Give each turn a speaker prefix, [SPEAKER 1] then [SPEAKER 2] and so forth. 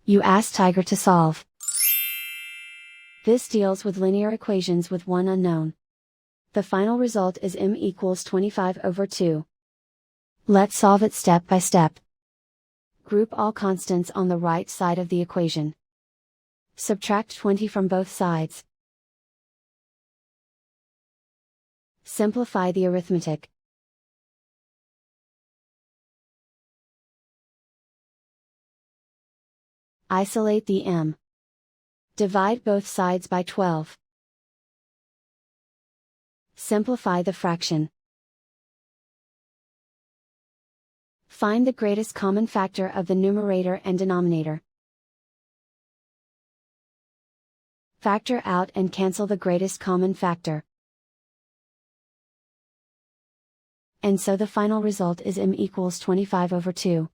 [SPEAKER 1] You ask Tiger to solve. This deals with linear equations with one unknown. The final result is m equals 25/2. Let's solve it step by step. Group all constants on the right side of the equation. Subtract 20 from both sides. Simplify the arithmetic. Isolate the m. Divide both sides by 12. Simplify the fraction. Find the greatest common factor of the numerator and denominator. Factor out and cancel the greatest common factor. And so the final result is m equals 25/2.